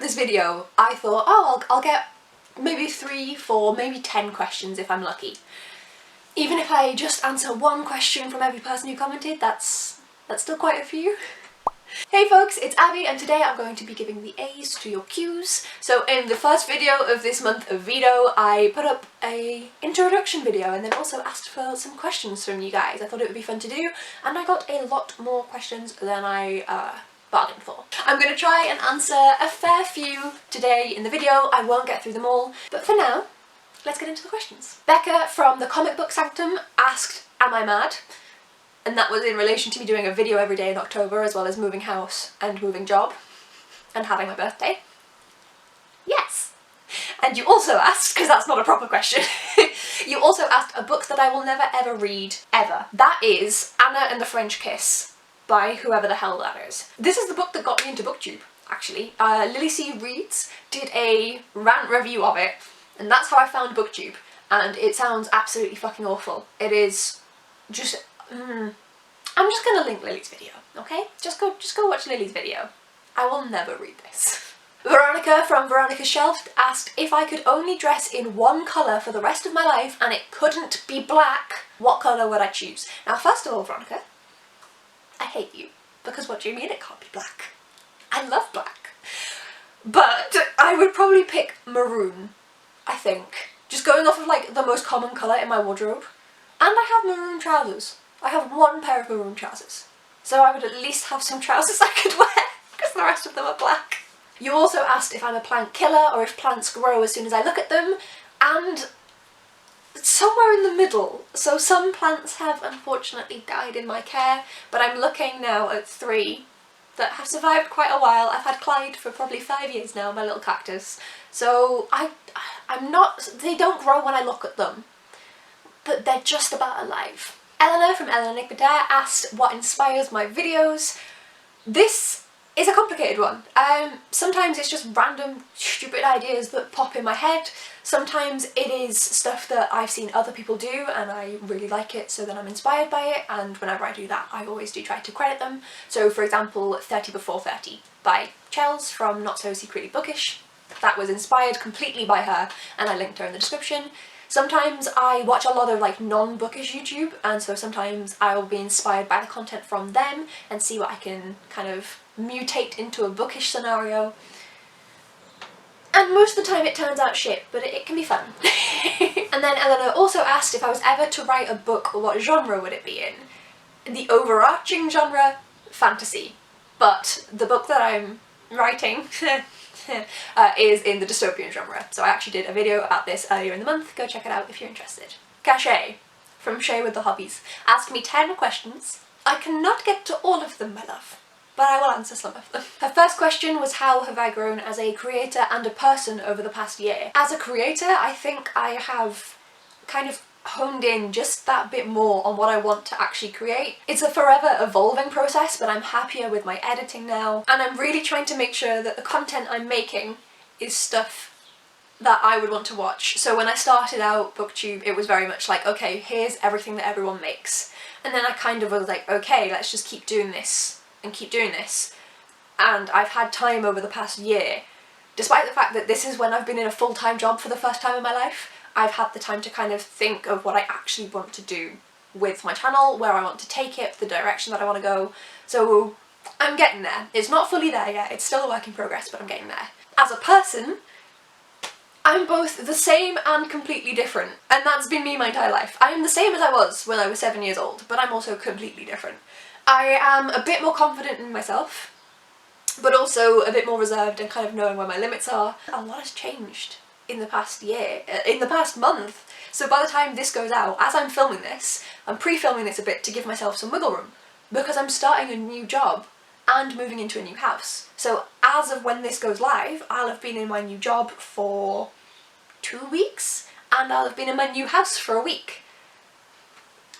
this video, I thought, oh, I'll get maybe 3, 4, maybe 10 questions if I'm lucky. Even if I just answer one question from every person who commented, that's still quite a few. Hey folks, it's Abby, and today I'm going to be giving the A's to your Q's. So in the first video of this month of Veto, I put up a introduction video and then also asked for some questions from you guys. I thought it would be fun to do, and I got a lot more questions than I bargained for. I'm going to try and answer a fair few today in the video. I won't get through them all, but for now, let's get into the questions. Becca from the Comic Book Sanctum asked, am I mad? And that was in relation to me doing a video every day in October, as well as moving house and moving job and having my birthday. Yes! And you also asked, because that's not a proper question, you also asked a book that I will never ever read, ever. That is Anna and the French Kiss by whoever the hell that is. This is the book that got me into BookTube, actually. Lily C. Reads did a rant review of it, and that's how I found BookTube, and it sounds absolutely fucking awful. It is just... I'm just gonna link Lily's video, okay? Just go watch Lily's video. I will never read this. Veronica from Veronica's Shelf asked, if I could only dress in one colour for the rest of my life and it couldn't be black, what colour would I choose? Now first of all, Veronica, I hate you, because what do you mean it can't be black? I love black. But I would probably pick maroon, I think. Just going off of like the most common colour in my wardrobe. And I have maroon trousers. I have one pair of maroon trousers. So I would at least have some trousers I could wear, because the rest of them are black. You also asked if I'm a plant killer or if plants grow as soon as I look at them, and it's somewhere in the middle. So some plants have unfortunately died in my care, but I'm looking now at 3 that have survived quite a while. I've had Clyde for probably 5 years now, my little cactus. So I'm not, they don't grow when I look at them, but they're just about alive. Eleanor from Eleanor Nickbadair asked what inspires my videos. This is a complicated one. Sometimes it's just random stupid ideas that pop in my head. Sometimes it is stuff that I've seen other people do and I really like it, so then I'm inspired by it, and whenever I do that I always do try to credit them. So for example, 30 Before 30 by Chels from Not So Secretly Bookish. That was inspired completely by her, and I linked her in the description. Sometimes I watch a lot of like non-bookish YouTube, and so sometimes I will be inspired by the content from them and see what I can kind of mutate into a bookish scenario. And most of the time it turns out shit, but it can be fun. And then Eleanor also asked if I was ever to write a book, what genre would it be in? The overarching genre, fantasy. But the book that I'm writing is in the dystopian genre. So I actually did a video about this earlier in the month. Go check it out if you're interested. Cachet from Shay with the Hobbies asked me 10 questions. I cannot get to all of them, my love, but I will answer some of them. Her first question was, how have I grown as a creator and a person over the past year? As a creator, I think I have kind of honed in just that bit more on what I want to actually create. It's a forever evolving process, but I'm happier with my editing now, and I'm really trying to make sure that the content I'm making is stuff that I would want to watch. So when I started out BookTube, it was very much like, okay, here's everything that everyone makes. And then I kind of was like, okay, let's just keep doing this and keep doing this. And I've had time over the past year, despite the fact that this is when I've been in a full-time job for the first time in my life, I've had the time to kind of think of what I actually want to do with my channel, where I want to take it, the direction that I want to go. So I'm getting there. It's not fully there yet, it's still a work in progress, but I'm getting there. As a person, I'm both the same and completely different, and that's been me my entire life. I am the same as I was when I was 7 years old, but I'm also completely different. I am a bit more confident in myself, but also a bit more reserved and kind of knowing where my limits are. A lot has changed in the past year, in the past month. So by the time this goes out, as I'm filming this, I'm pre-filming this a bit to give myself some wiggle room, because I'm starting a new job and moving into a new house. So as of when this goes live, I'll have been in my new job for 2 weeks, and I'll have been in my new house for a week.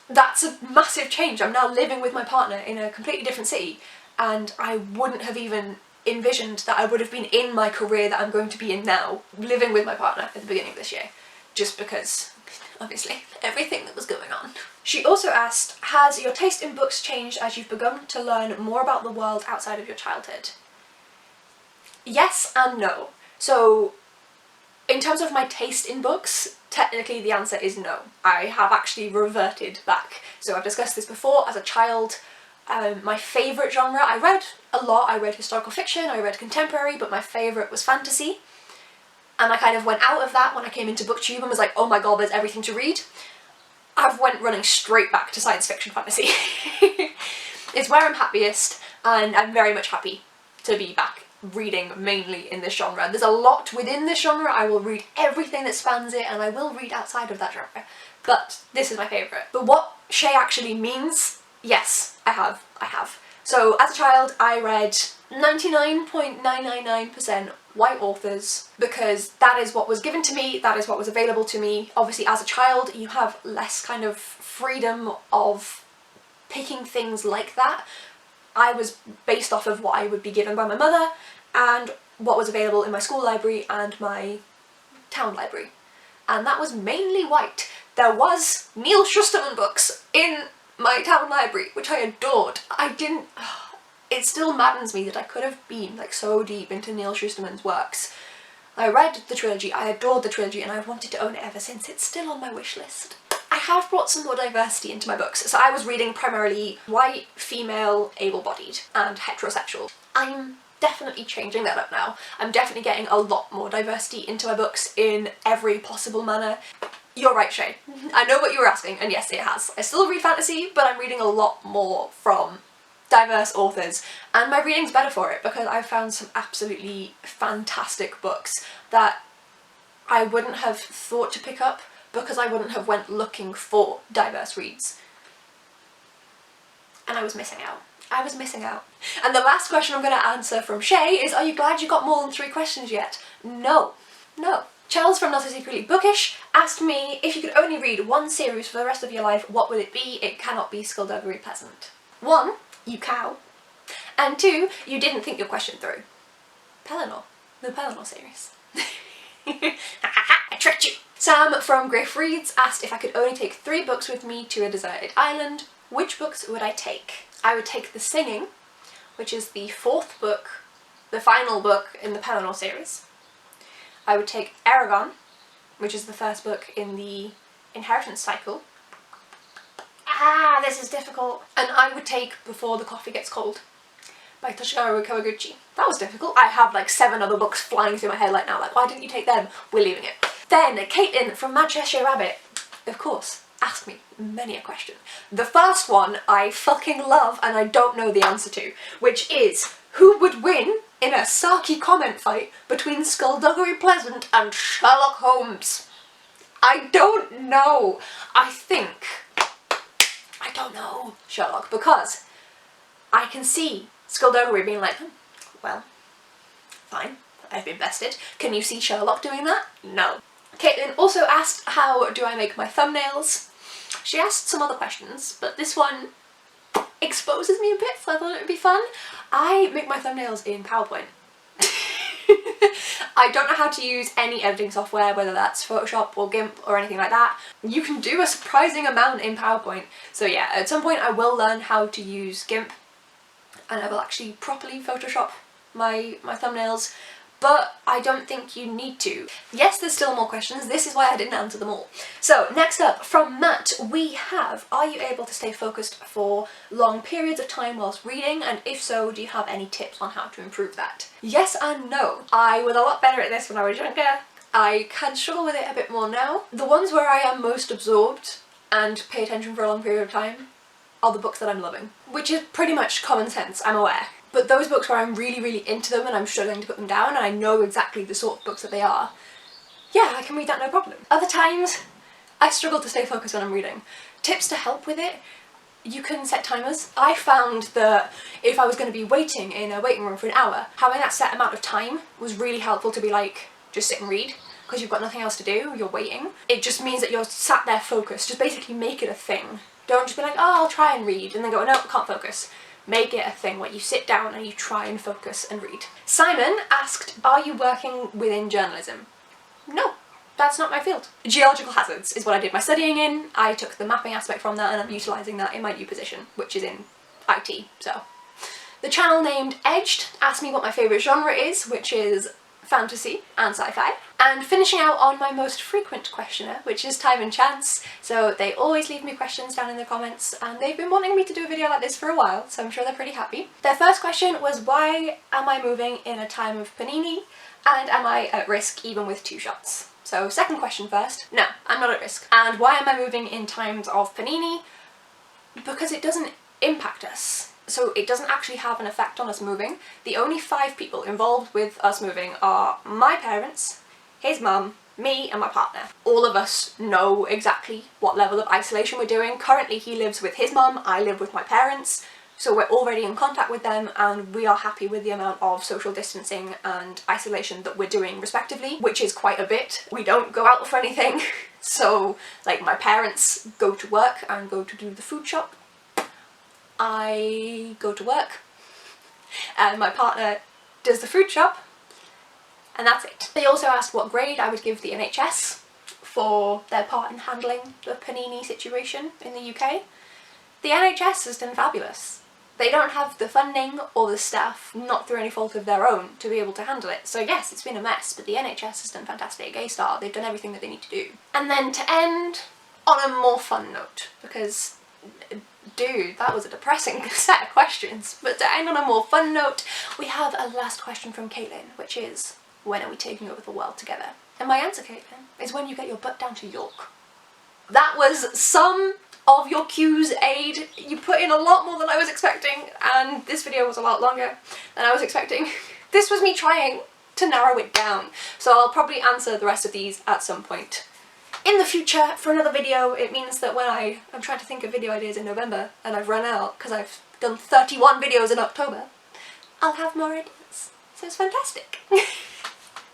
That's a massive change. I'm now living with my partner in a completely different city, and I wouldn't have even envisioned that I would have been in my career that I'm going to be in now, living with my partner at the beginning of this year, just because, obviously, everything that was going on. She also asked, has your taste in books changed as you've begun to learn more about the world outside of your childhood? Yes and no. So in terms of my taste in books, technically the answer is no. I have actually reverted back. So I've discussed this before. As a child, my favourite genre, I read a lot. I read historical fiction, I read contemporary, but my favourite was fantasy. And I kind of went out of that when I came into booktube and was like, oh my god, there's everything to read. I've went running straight back to science fiction fantasy. It's where I'm happiest, and I'm very much happy to be back reading mainly in this genre. There's a lot within this genre. I will read everything that spans it, and I will read outside of that genre. But this is my favourite. But what Shay actually means, yes, I have. So as a child, I read 99.999% white authors because that is what was given to me, that is what was available to me. Obviously as a child you have less kind of freedom of picking things like that. I was based off of what I would be given by my mother and what was available in my school library and my town library. And that was mainly white. There was Neil Shusterman books in my town library, which I adored. It still maddens me that I could have been like so deep into Neil Shusterman's works. I read the trilogy, I adored the trilogy, and I've wanted to own it ever since. It's still on my wish list. I have brought some more diversity into my books. So I was reading primarily white, female, able-bodied, and heterosexual. I'm definitely changing that up now. I'm definitely getting a lot more diversity into my books in every possible manner. You're right, Shay. I know what you were asking, and yes, it has. I still read fantasy, but I'm reading a lot more from diverse authors, and my reading's better for it because I've found some absolutely fantastic books that I wouldn't have thought to pick up because I wouldn't have went looking for diverse reads. And I was missing out. I was missing out. And the last question I'm going to answer from Shay is, are you glad you got more than 3 questions yet? No. No. Charles from Not So Secretly Bookish asked me, if you could only read one series for the rest of your life, what would it be? It cannot be Skullduggery Pleasant. 1, you cow. And 2, you didn't think your question through. Pellinor. The Pellinor series. I tricked you! Sam from Griff Reads asked if I could only take 3 books with me to a deserted island, which books would I take? I would take The Singing, which is the 4th book, the final book in the Pellinor series. I would take Eragon, which is the 1st book in the Inheritance cycle. This is difficult. And I would take Before the Coffee Gets Cold by Toshikazu Kawaguchi. That was difficult. I have like 7 other books flying through my head right now, like why didn't you take them? We're leaving it. Then Caitlin from Manchester Rabbit, of course, asked me many a question. The first one I fucking love and I don't know the answer to, which is, who would win in a Saki comment fight between Skullduggery Pleasant and Sherlock Holmes? I don't know. I don't know Sherlock, because I can see Skullduggery being like, well, fine, I've been bested. Can you see Sherlock doing that? No. Caitlin also asked, how do I make my thumbnails? She asked some other questions, but this one exposes me a bit, so I thought it would be fun. I make my thumbnails in PowerPoint. I don't know how to use any editing software, whether that's Photoshop or GIMP or anything like that. You can do a surprising amount in PowerPoint. So yeah, at some point I will learn how to use GIMP and I will actually properly Photoshop my thumbnails, but I don't think you need to. Yes, there's still more questions, this is why I didn't answer them all. So next up from Matt we have, are you able to stay focused for long periods of time whilst reading, and if so, do you have any tips on how to improve that? Yes and no. I was a lot better at this when I was younger. I can struggle with it a bit more now. The ones where I am most absorbed and pay attention for a long period of time are the books that I'm loving, which is pretty much common sense, I'm aware. But those books where I'm really, really into them and I'm struggling to put them down and I know exactly the sort of books that they are, yeah, I can read that no problem. Other times, I struggle to stay focused when I'm reading. Tips to help with it, you can set timers. I found that if I was going to be waiting in a waiting room for an hour, having that set amount of time was really helpful to be like, just sit and read, because you've got nothing else to do, you're waiting. It just means that you're sat there focused, just basically make it a thing. Don't just be like, oh, I'll try and read, and then go, no, I can't focus. Make it a thing where you sit down and you try and focus and read. Simon asked, are you working within journalism? No, that's not my field. Geological hazards is what I did my studying in. I took the mapping aspect from that and I'm utilising that in my new position, which is in IT, so The channel named Edged asked me what my favourite genre is, which is fantasy and sci-fi. And finishing out on my most frequent questioner, which is time and chance. So they always leave me questions down in the comments, and they've been wanting me to do a video like this for a while, so I'm sure they're pretty happy. Their first question was, why am I moving in a time of panini, and am I at risk even with 2 shots? So second question first. No, I'm not at risk. And why am I moving in times of panini? Because it doesn't impact us. So it doesn't actually have an effect on us moving. The only 5 people involved with us moving are my parents, his mum, me and my partner. All of us know exactly what level of isolation we're doing. Currently he lives with his mum, I live with my parents, so we're already in contact with them and we are happy with the amount of social distancing and isolation that we're doing respectively, which is quite a bit. We don't go out for anything, so like my parents go to work and go to do the food shop. I go to work and my partner does the food shop, and that's it. They also asked what grade I would give the NHS for their part in handling the panini situation in the UK. The NHS has done fabulous. They don't have the funding or the staff, not through any fault of their own, to be able to handle it. So yes, it's been a mess, but the NHS has done fantastic. A-star, they've done everything that they need to do. And then to end on a more fun note, because dude, that was a depressing set of questions. But to end on a more fun note, we have a last question from Caitlin, which is, when are we taking over the world together? And my answer, Caitlin, is when you get your butt down to York. That was some of your Q's aid. You put in a lot more than I was expecting, and this video was a lot longer than I was expecting. This was me trying to narrow it down, so I'll probably answer the rest of these at some point in the future for another video. It means that when I'm trying to think of video ideas in November and I've run out because I've done 31 videos in October, I'll have more ideas. So it's fantastic.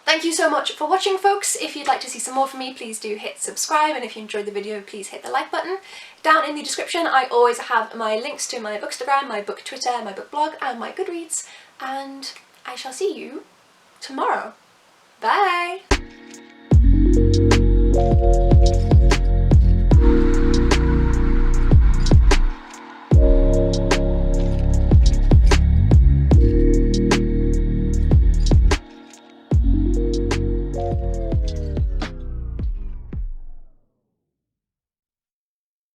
Thank you so much for watching, folks. If you'd like to see some more from me, please do hit subscribe, and if you enjoyed the video, please hit the like button. Down in the description I always have my links to my Bookstagram, my book Twitter, my book blog and my Goodreads, and I shall see you tomorrow. Bye!